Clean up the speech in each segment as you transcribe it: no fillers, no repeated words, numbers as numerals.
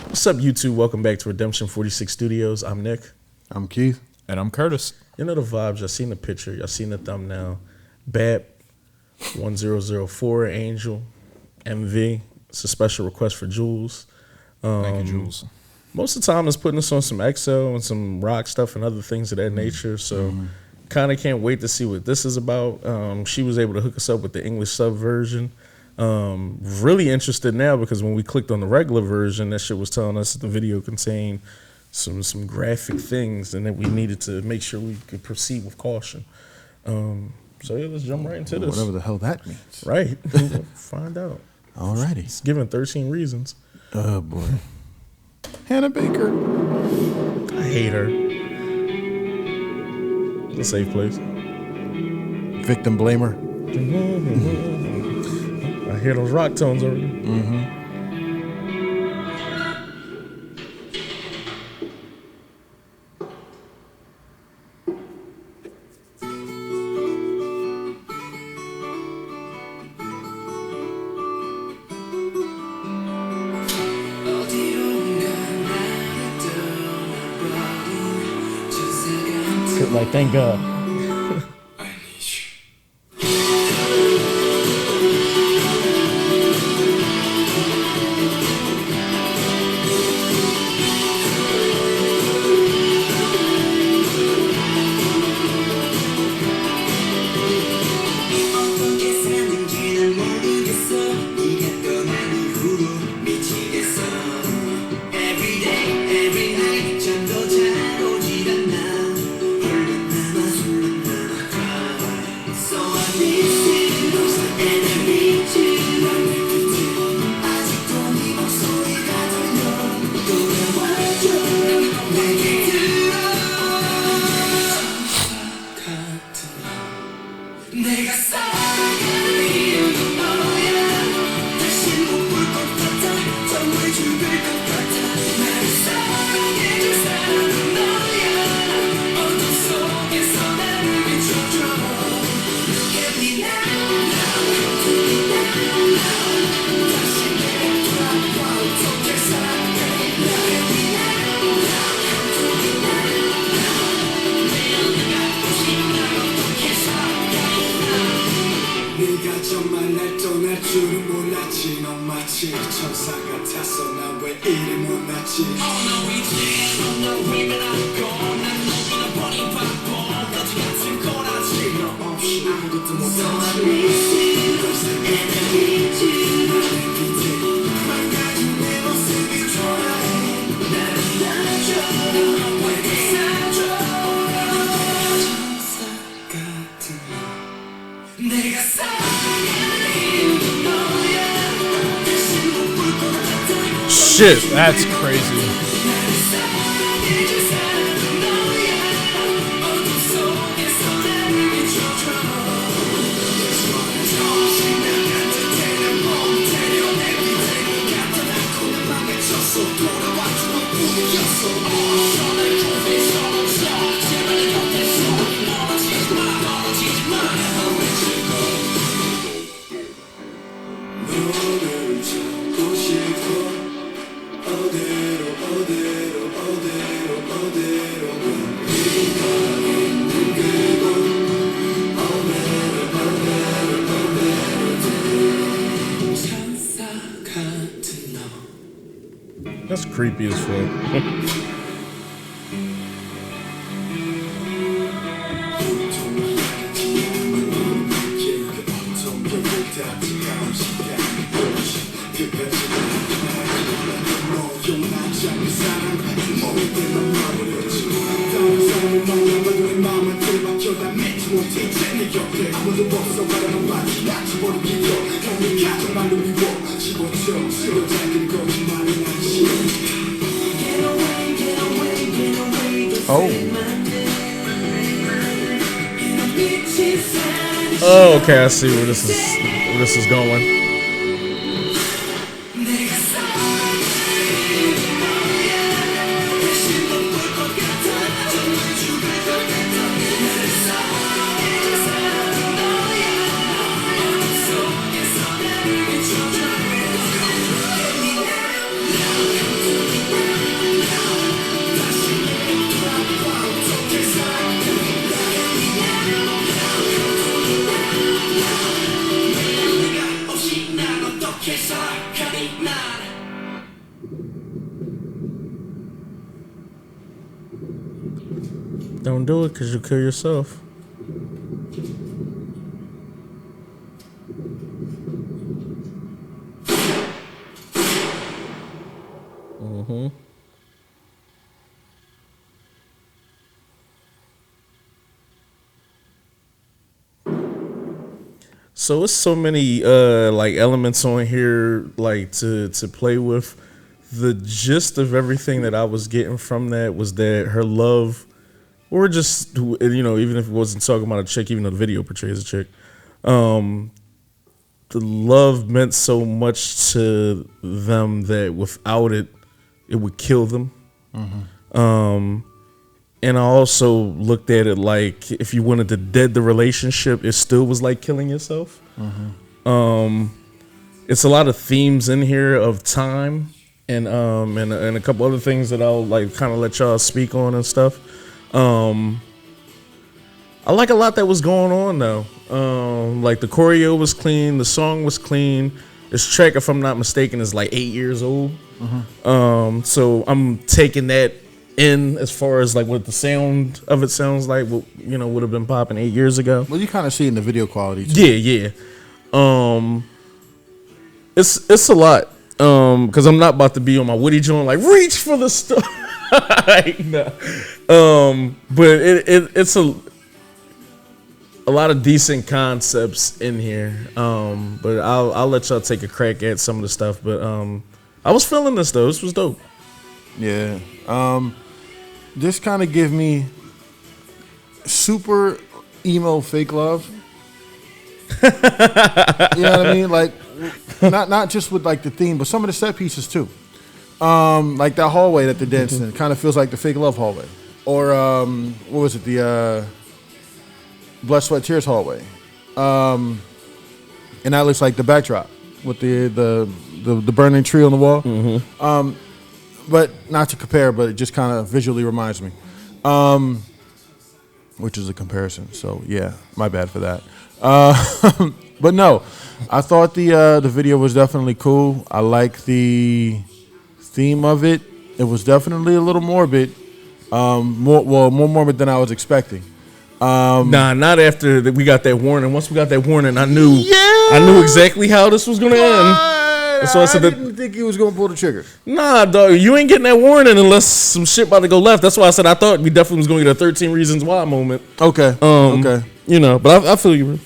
What's up, YouTube? Welcome back to Redemption 46 Studios. I'm Nick. I'm Keith. And I'm Curtis. You know the vibes. Y'all seen the picture. Y'all seen the thumbnail. B.A.P. 1004 Angel. MV. It's a special request for Jules. Thank you, Jules. Most of the time, it's putting us on some XL and some rock stuff and other things of that nature. So, kind of can't wait to see what this is about. She was able to hook us up with the English sub version. Really interested now because when we clicked on the regular version, that shit was telling us that the video contained some graphic things and that we needed to make sure we could proceed with caution. So yeah, let's jump right into this. Whatever the hell that means. Right. Find out. Alrighty. It's given 13 reasons. Oh boy. Hannah Baker. I hate her. It's a safe place. Victim blamer. I hear those rock tones already. Like, thank God. Shit, That's crazy. that's creepy as fuck. Oh, okay, I see where this is going. Don't do it because you'll kill yourself. So it's so many like elements on here like to play with. The gist of everything that I was getting from that was that her love, or just, you know, even if it wasn't talking about a chick, even though the video portrays a chick, the love meant so much to them that without it, it would kill them. And I also looked at it like if you wanted to dead the relationship, it still was like killing yourself. It's a lot of themes in here of time and a couple other things that I'll like kind of let y'all speak on and stuff. I like a lot that was going on though. Like the choreo was clean, the song was clean. This track, if I'm not mistaken, is like 8 years old. So I'm taking that in as far as like what the sound of it sounds like, what, you know, would have been popping 8 years ago. Well, you kind of see it in the video quality too. Yeah. It's a lot. Because I'm not about to be on my Woody joint like reach for the star. No. But it's a lot of decent concepts in here. But I'll let y'all take a crack at some of the stuff. But I was feeling this though. This was dope. Yeah. This kind of give me super emo fake love. You know what I mean? Like not just with like the theme, but some of the set pieces too. Like that hallway that they're dancing in kind of feels like the fake love hallway. Or what was it? The Blood, Sweat, Tears hallway. And that looks like the backdrop with the burning tree on the wall. But not to compare, but it just kind of visually reminds me. Which is a comparison. So yeah, my bad for that. But no, I thought the video was definitely cool. I like the theme of it. It was definitely a little morbid. More morbid than I was expecting. Nah, not after we got that warning. Once we got that warning, I knew exactly how this was gonna end. So I didn't think he was gonna pull the trigger. Nah, dog, you ain't getting that warning unless some shit about to go left. That's why I said I thought we definitely was gonna get a 13 Reasons Why moment. Okay. Okay. You know, but I feel you, bro.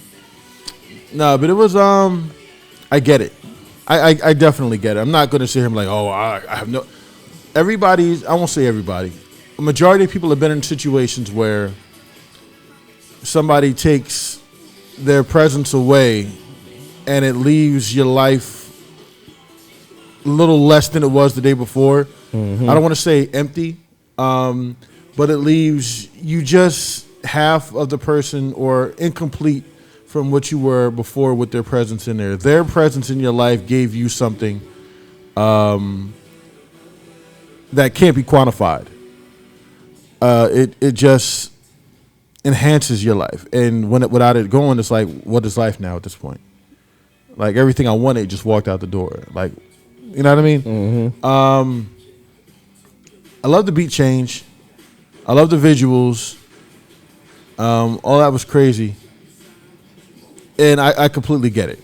No, but it was I get it. I definitely get it. I'm not gonna sit here and be like, oh, I have no. Everybody's. I won't say everybody. A majority of people have been in situations where somebody takes their presence away, and it leaves your life a little less than it was the day before. I don't want to say empty, but it leaves you just half of the person or incomplete from what you were before with their presence in there. Their presence in your life gave you something that can't be quantified. It just enhances your life, and without it going, it's like, what is life now at this point? Like everything I wanted just walked out the door. Like, you know what I mean? I love the beat change. I love the visuals. All that was crazy. And I completely get it.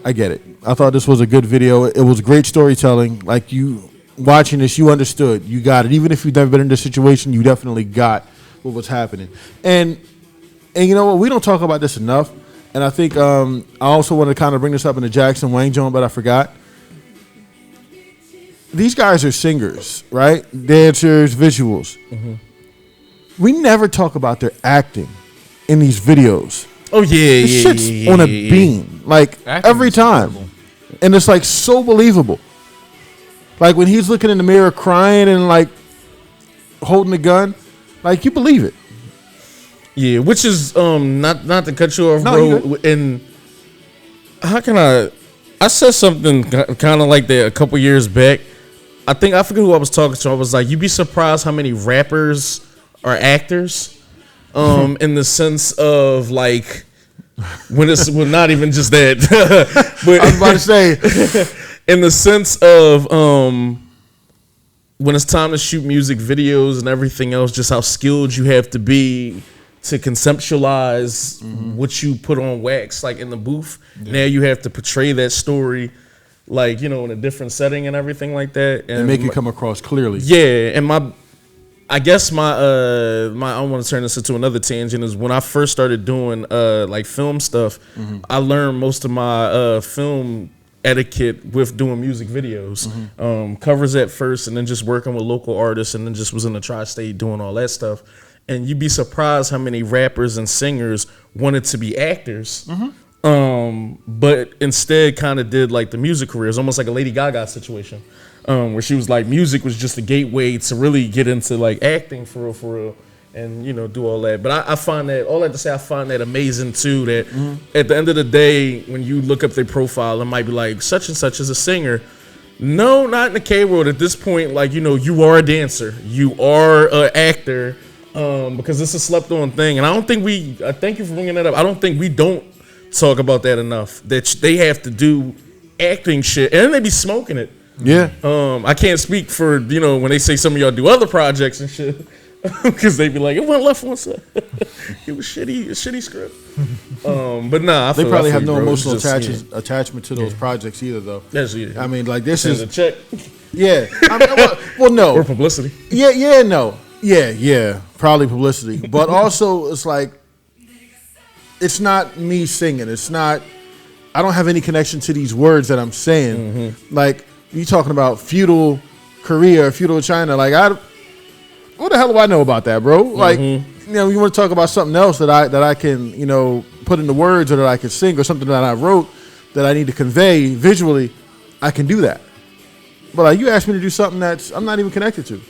I get it. I thought this was a good video. It was great storytelling. Like, you watching this, you understood. You got it. Even if you've never been in this situation, you definitely got what was happening. And you know what? We don't talk about this enough. And I think I also want to kind of bring this up in the Jackson Wang joint, but I forgot. These guys are singers, right? Dancers, visuals. We never talk about their acting in these videos. Oh yeah, This shit's on a beam, like Acting every is time, incredible. and it's like so believable. Like when he's looking in the mirror, crying and like holding the gun, like you believe it. Yeah, which is not to cut you off, No, bro. you good. And how can I said something kind of like that a couple years back. I forget who I was talking to. I was like, you'd be surprised how many rappers are actors. In the sense of like when it's not even just that. But I was about to say, in the sense of when it's time to shoot music videos and everything else, just how skilled you have to be to conceptualize what you put on wax, like in the booth. Now you have to portray that story, like, you know, in a different setting and everything like that, and make it come across clearly. Yeah, and I guess my I don't want to turn this into another tangent. Is when I first started doing like film stuff, I learned most of my film etiquette with doing music videos, covers at first, and then just working with local artists, and then just was in the tri-state doing all that stuff. And you'd be surprised how many rappers and singers wanted to be actors, but instead kind of did like the music careers, almost like a Lady Gaga situation, where she was like, music was just a gateway to really get into like acting for real, and, you know, do all that. But I find that, all that to say, I find that amazing too, that at the end of the day, when you look up their profile, it might be like, such and such is a singer. No, not in the K-world at this point. Like, you know, you are a dancer, you are an actor, because it's a slept-on thing. And I don't think I thank you for bringing that up. I don't think we don't talk about that enough, that they have to do acting shit, and they be smoking it. Yeah. I can't speak for, you know, when they say some of y'all do other projects and shit, because they be like, it went left one side. It was a shitty script. But nah, they probably have no bro. emotional Just, attachment to those projects either, though. That's it. I mean, like, this Send is a check yeah. I mean, well, no, or publicity. yeah, no, yeah, probably publicity, but also it's like, it's not me singing. It's not. I don't have any connection to these words that I'm saying. Like, you talking about feudal Korea, feudal China. Like, what the hell do I know about that, bro? Like, you know, you want to talk about something else that I can, you know, put into words, or that I can sing, or something that I wrote that I need to convey visually, I can do that. But like, you asked me to do something that I'm not even connected to.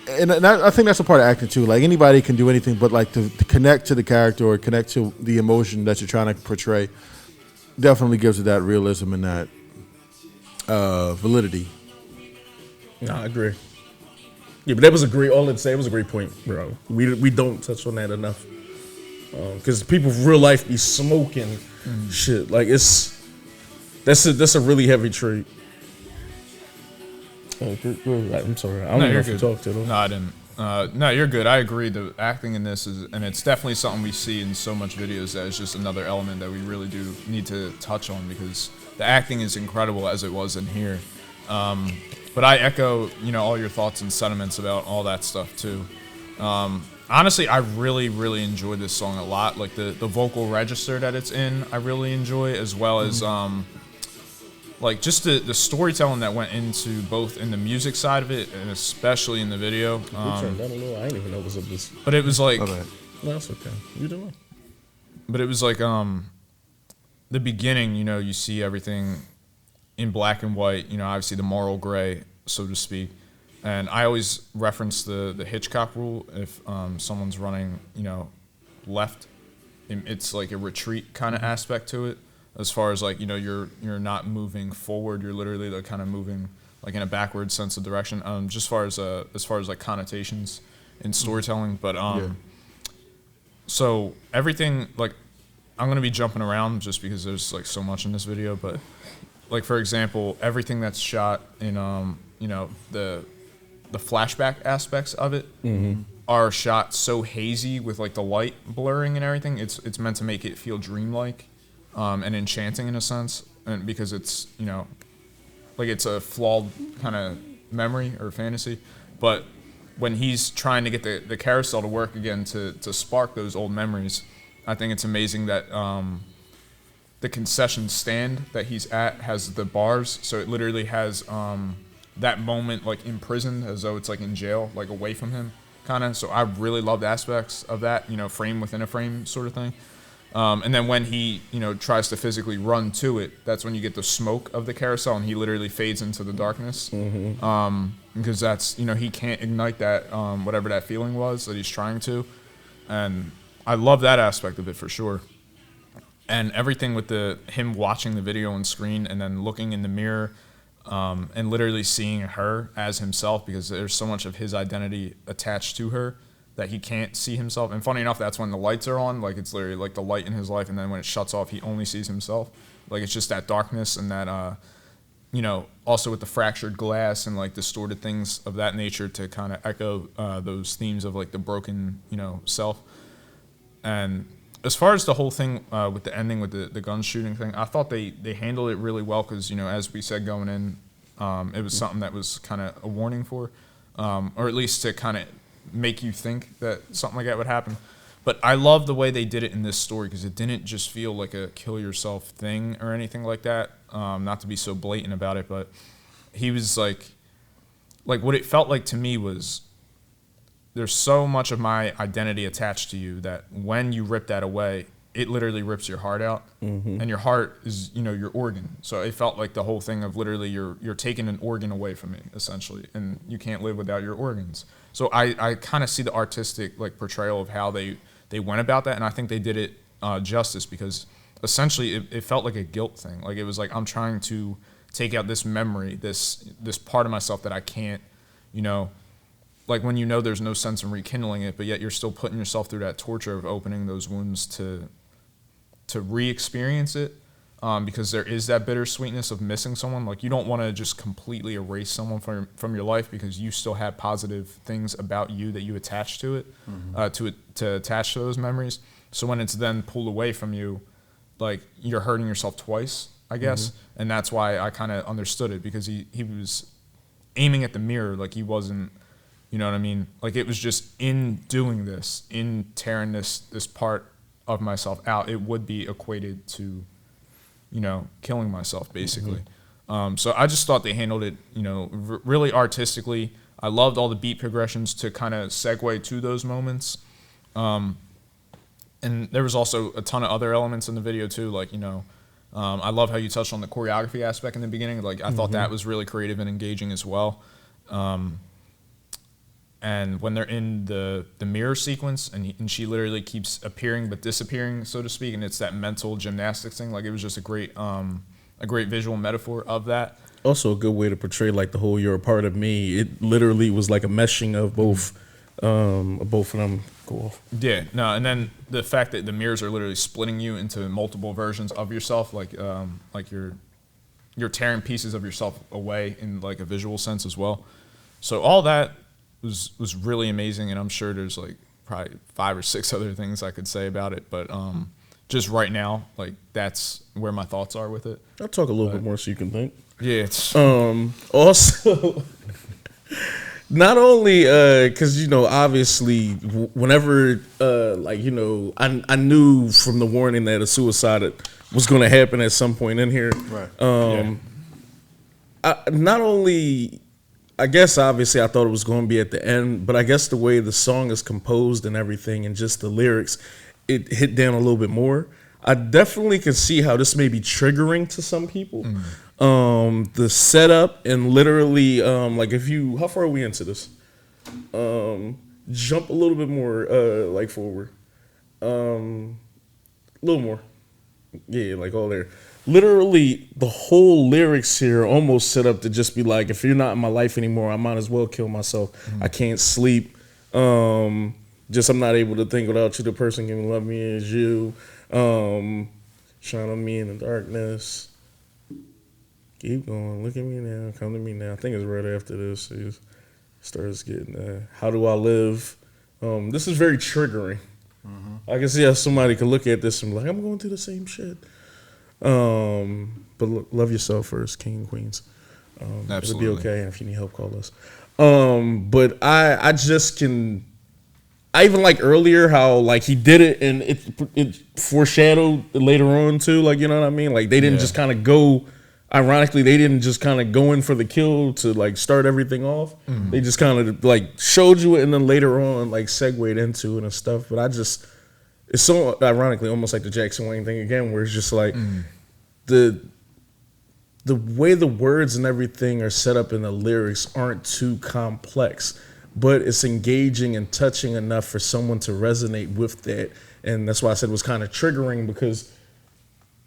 And I think that's a part of acting too. Like, anybody can do anything, but like to connect to the character or connect to the emotion that you're trying to portray definitely gives it that realism and that validity. No, I agree. Yeah, but that was a great. All I'd say, it was a great point, bro. We don't touch on that enough, because people in real life be smoking shit. Like, that's a really heavy trait. I'm sorry. I don't know if you talked to them. No, I didn't. No, you're good. I agree. The acting in this is, and it's definitely something we see in so much videos, that is just another element that we really do need to touch on, because the acting is incredible as it was in here. But I echo, you know, all your thoughts and sentiments about all that stuff too. Honestly, I really, really enjoy this song a lot. Like the vocal register that it's in, I really enjoy, as well as like just the storytelling that went into both in the music side of it and especially in the video. Turned down a little. I didn't even know it was up this. But it was like, No, that's okay. You don't know. but it was like the beginning. You know, you see everything in black and white. You know, obviously the moral gray, so to speak. And I always reference the Hitchcock rule. If someone's running, you know, left, it's like a retreat kind of aspect to it. As far as like, you know, you're not moving forward, you're literally like kind of moving like in a backward sense of direction. Just as far as like connotations in storytelling, but so everything, like, I'm gonna be jumping around just because there's like so much in this video, but like, for example, everything that's shot in you know, the flashback aspects of it are shot so hazy with like the light blurring and everything. It's meant to make it feel dreamlike. And enchanting in a sense, and because it's, you know, like it's a flawed kind of memory or fantasy, but when he's trying to get the carousel to work again to spark those old memories, I think it's amazing that the concession stand that he's at has the bars, so it literally has that moment like imprisoned as though it's like in jail, like away from him, kind of. So I really loved aspects of that, you know, frame within a frame sort of thing. And then when he, you know, tries to physically run to it, that's when you get the smoke of the carousel, and he literally fades into the darkness. Because that's, you know, he can't ignite that, whatever that feeling was that he's trying to. And I love that aspect of it for sure. And everything with him watching the video on screen and then looking in the mirror, and literally seeing her as himself, because there's so much of his identity attached to her that he can't see himself. And funny enough, that's when the lights are on. Like, it's literally like the light in his life, and then when it shuts off, he only sees himself. Like, it's just that darkness and that also with the fractured glass and like distorted things of that nature to kind of echo those themes of like the broken, self. And as far as the whole thing with the ending with the gun shooting thing, I thought they handled it really well because, as we said going in, it was something that was kind of a warning for, or at least to kind of make you think that something like that would happen. But I love the way they did it in this story because it didn't just feel like a kill yourself thing or anything like that. Not to be so blatant about it, but he was like what it felt like to me was there's so much of my identity attached to you that when you rip that away, it literally rips your heart out. And your heart is, your organ. So it felt like the whole thing of literally you're taking an organ away from me, essentially, and you can't live without your organs. So I kind of see the artistic portrayal of how they went about that, and I think they did it justice because essentially it felt like a guilt thing. Like it was like I'm trying to take out this memory, this part of myself that I can't, like when there's no sense in rekindling it, but yet you're still putting yourself through that torture of opening those wounds to re-experience it, because there is that bittersweetness of missing someone. Like you don't want to just completely erase someone from your life because you still have positive things about you that you attach to it, to attach to those memories. So when it's then pulled away from you, like you're hurting yourself twice, I guess. And that's why I kind of understood it because he was aiming at the mirror, like he wasn't, you know what I mean? Like it was just in doing this, in tearing this part of myself out, it would be equated to, killing myself basically. So I just thought they handled it, really artistically. I loved all the beat progressions to kind of segue to those moments. And there was also a ton of other elements in the video too, like, I love how you touched on the choreography aspect in the beginning. Like I thought that was really creative and engaging as well. And when they're in the mirror sequence and she literally keeps appearing but disappearing, so to speak, and it's that mental gymnastics thing, like it was just a great visual metaphor of that. Also a good way to portray like the whole "you're a part of me." It literally was like a meshing of both of them go off. Yeah, no, and then the fact that the mirrors are literally splitting you into multiple versions of yourself, like you're tearing pieces of yourself away in like a visual sense as well. So all that was really amazing, and I'm sure there's like probably 5 or 6 other things I could say about it, but just right now, like that's where my thoughts are with it. I'll talk a little bit more so you can think. Yeah. It's Also, not only because obviously whenever I knew from the warning that a suicide was going to happen at some point in here. Right. Not only, I guess obviously I thought it was going to be at the end, but I guess the way the song is composed and everything and just the lyrics, it hit down a little bit more. I definitely can see how this may be triggering to some people. The setup and literally, how far are we into this? Jump a little bit more, forward. A little more. Yeah, like all there. Literally, the whole lyrics here almost set up to just be like, if you're not in my life anymore, I might as well kill myself. I can't sleep. I'm not able to think without you. The person can love me as you. Shine on me in the darkness. Keep going. Look at me now. Come to me now. I think it's right after this. He starts getting, how do I live? This is very triggering. I can see how somebody could look at this and be like, I'm going through the same shit. But love yourself first, king and queens. It'll be okay. If you need help, call us. But I just can. I even like earlier how like he did it and it foreshadowed later on too. Like, you know what I mean? Like they didn't just kind of go. Ironically, they didn't just kind of go in for the kill to like start everything off. They just kind of like showed you it and then later on like segued into it and stuff. But it's so ironically almost like the Jackson Wang thing again, where it's just like the way the words and everything are set up in the lyrics aren't too complex, but it's engaging and touching enough for someone to resonate with that. And that's why I said it was kind of triggering, because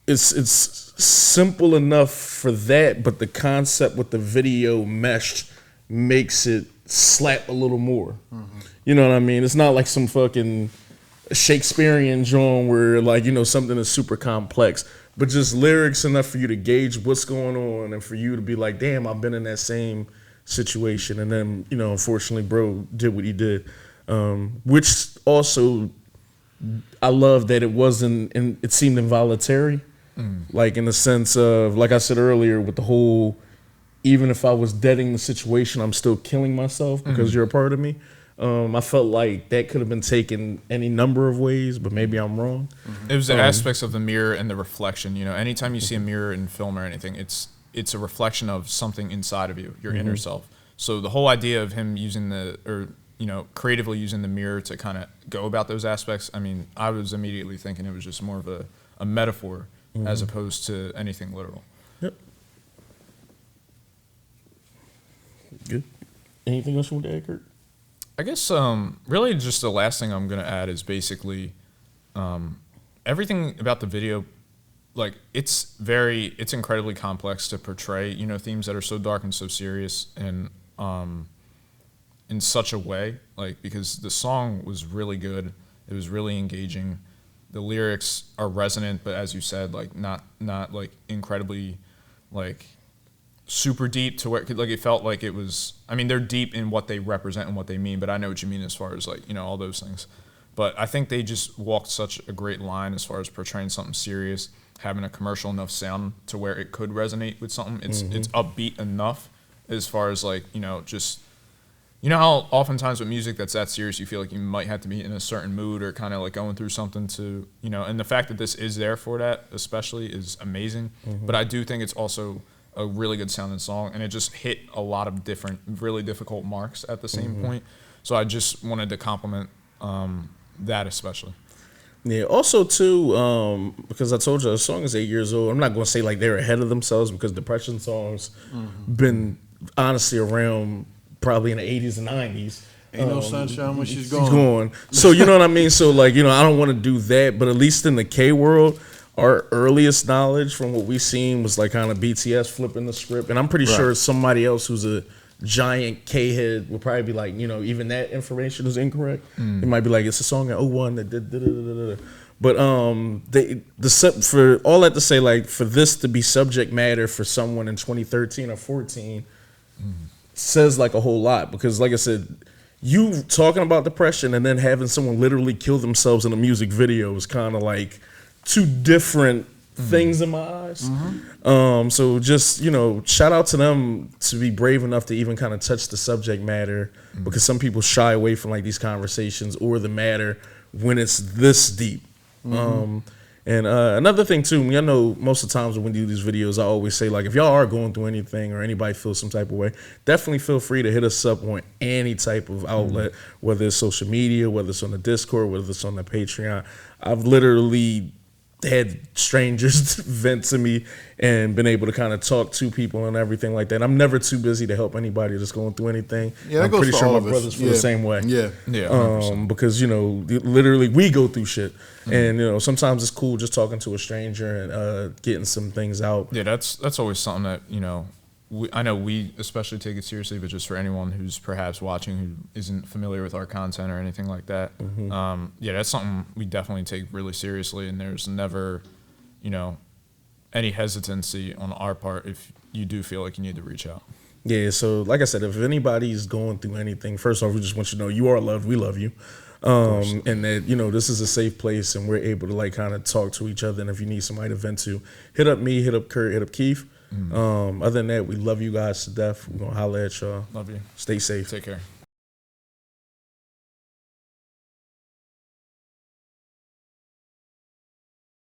it's simple enough for that, but the concept with the video meshed makes it slap a little more. You know what I mean? It's not like some fucking Shakespearean genre where like, something is super complex, but just lyrics enough for you to gauge what's going on and for you to be like, damn, I've been in that same situation. And then, you know, unfortunately, bro did what he did, which also I love that it wasn't, and it seemed involuntary, like in the sense of, like I said earlier, with the whole, even if I was deading the situation, I'm still killing myself because you're a part of me. I felt like that could have been taken any number of ways, but maybe I'm wrong. It was the aspects of the mirror and the reflection. You know, anytime you see a mirror in film or anything, it's a reflection of something inside of you, your inner self. So the whole idea of him using creatively using the mirror to kind of go about those aspects, I mean, I was immediately thinking it was just more of a metaphor as opposed to anything literal. Yep. Good. Anything else you want to add, Kurt? I guess really just the last thing I'm going to add is basically everything about the video, like it's incredibly complex to portray, you know, themes that are so dark and so serious and in such a way, like, because the song was really good. It was really engaging. The lyrics are resonant, but as you said, like not like incredibly like super deep to where like it felt like it was. I mean, they're deep in what they represent and what they mean, but I know what you mean as far as like, you know, all those things. But I think they just walked such a great line as far as portraying something serious, having a commercial enough sound to where it could resonate with something. It's upbeat enough as far as like, you know, just, you know how oftentimes with music that's that serious, you feel like you might have to be in a certain mood or kind of like going through something to, you know, and the fact that this is there for that especially is amazing. But I do think it's also a really good sounding song, and it just hit a lot of different, really difficult marks at the same point. So I just wanted to compliment that especially. Yeah. Also, too, because I told you the song is 8 years old. I'm not going to say like they're ahead of themselves because depression songs been honestly around probably in the 80s and 90s. Ain't no sunshine when she's gone. So you know what I mean. So like, you know, I don't want to do that, but at least in the K world, our earliest knowledge from what we've seen was like kind of BTS flipping the script, and I'm pretty sure somebody else who's a giant K head would probably be like, you know, even that information is incorrect. It might be like it's a song in 01 that did da-da-da-da-da. But for all that to say, like for this to be subject matter for someone in 2013 or 14 says like a whole lot, because like I said, you talking about depression and then having someone literally kill themselves in a music video is kind of like two different things in my eyes. So just, you know, shout out to them to be brave enough to even kind of touch the subject matter, because some people shy away from like these conversations or the matter when it's this deep. And another thing too, I know most of the times when we do these videos, I always say like, if y'all are going through anything or anybody feels some type of way, definitely feel free to hit us up on any type of outlet, whether it's social media, whether it's on the Discord, whether it's on the Patreon. I've literally had strangers vent to me and been able to kind of talk to people and everything like that. I'm never too busy to help anybody that's going through anything. Yeah, that I'm goes pretty for sure all my of us. brothers feel the same way. Yeah. Because, you know, literally we go through shit. And, you know, sometimes it's cool just talking to a stranger and getting some things out. Yeah, that's always something that, you know, I know we especially take it seriously, but just for anyone who's perhaps watching who isn't familiar with our content or anything like that, yeah, that's something we definitely take really seriously, and there's never, you know, any hesitancy on our part if you do feel like you need to reach out. Yeah, so like I said, if anybody's going through anything, first off, we just want you to know you are loved, we love you. And that, you know, this is a safe place and we're able to like kind of talk to each other, and if you need somebody to vent to, hit up me, hit up Kurt, hit up Keith. Other than that, we love you guys to death. We're gonna holler at y'all. Love you. Stay safe. Take care.